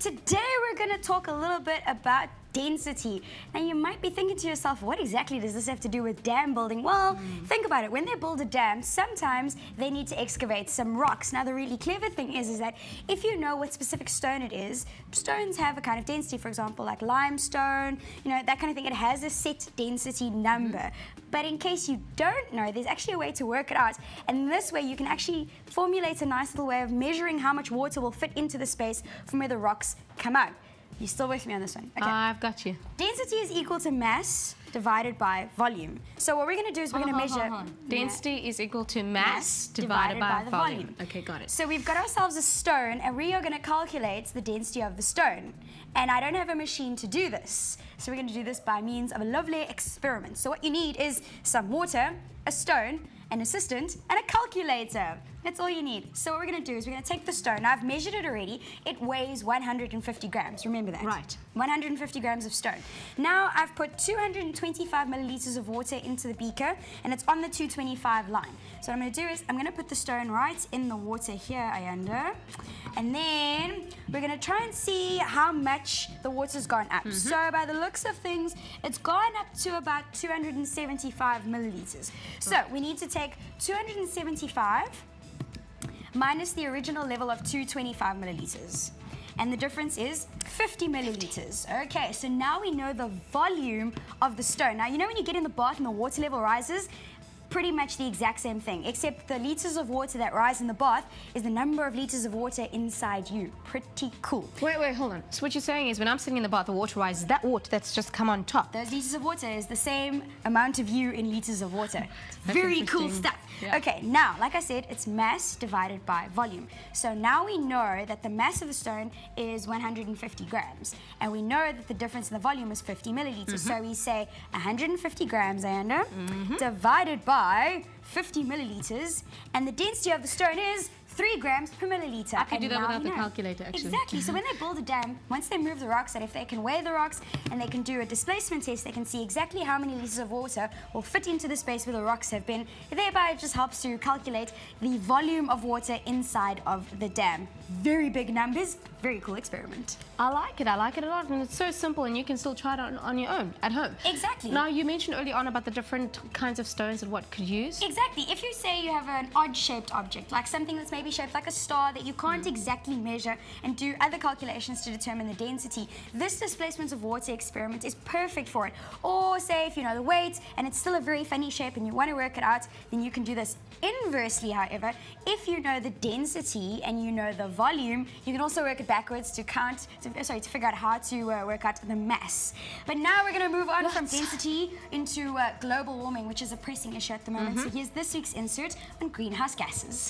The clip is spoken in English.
Today we're going to talk a little bit about density. Now you might be thinking to yourself, what exactly does this have to do with dam building? Well, think about it. When they build a dam, sometimes they need to excavate some rocks. Now the really clever thing is that if you know what specific stone it is, stones have a kind of density, for example, like limestone, you know, that kind of thing. It has a set density number. But in case you don't know, there's actually a way to work it out. And this way you can actually formulate a nice little way of measuring how much water will fit into the space from where the rocks come out. You still with me on this one? Okay. I've got you. Density is equal to mass divided by volume. So what we're going to do is we're going to measure... Density is equal to mass divided by the volume. Okay, got it. So we've got ourselves a stone, and we are going to calculate the density of the stone. And I don't have a machine to do this. So we're going to do this by means of a lovely experiment. So what you need is some water, a stone, an assistant, and a calculator. That's all you need. So what we're going to do is we're going to take the stone. Now, I've measured it already. It weighs 150 grams. Remember that. Right. 150 grams of stone. Now, I've put 225 milliliters of water into the beaker, and it's on the 225 line. So what I'm going to do is I'm going to put the stone right in the water here, Ayanda. And then we're going to try and see how much the water's gone up. So by the looks of things, it's gone up to about 275 milliliters. So we need to take 275 minus the original level of 225 milliliters. And the difference is 50 milliliters. Okay, so now we know the volume of the stone. Now, you know when you get in the bath and the water level rises? Pretty much the exact same thing, except the liters of water that rise in the bath is the number of liters of water inside you. Pretty cool. Wait, hold on. So what you're saying is when I'm sitting in the bath, the water rises. That water that's just come on top. Those liters of water is the same amount of you in liters of water. Very cool stuff. Yeah. Okay, now, like I said, it's mass divided by volume. So now we know that the mass of the stone is 150 grams. And we know that the difference in the volume is 50 milliliters. So we say 150 grams, Ayanda, divided by 50 milliliters, and the density of the stone is 3 grams per milliliter. I can do that without the calculator, actually. Exactly. So when they build a dam, once they move the rocks, and if they can weigh the rocks and they can do a displacement test, they can see exactly how many liters of water will fit into the space where the rocks have been. Thereby, it just helps to calculate the volume of water inside of the dam. Very big numbers. Very cool experiment. I like it a lot, and it's so simple, and you can still try it on your own at home. Exactly. Now, you mentioned early on about the different kinds of stones and what could use. Exactly. If you say you have an odd-shaped object, like something that's maybe shaped like a star that you can't exactly measure and do other calculations to determine the density, this displacement of water experiment is perfect for it. Or say if you know the weight and it's still a very funny shape and you want to work it out, then you can do this. Inversely, however, if you know the density and you know the volume, you can also work it backwards to figure out how to work out the mass. But now we're going to move on from density into global warming, which is a pressing issue at the moment. So here's this week's insert on greenhouse gases.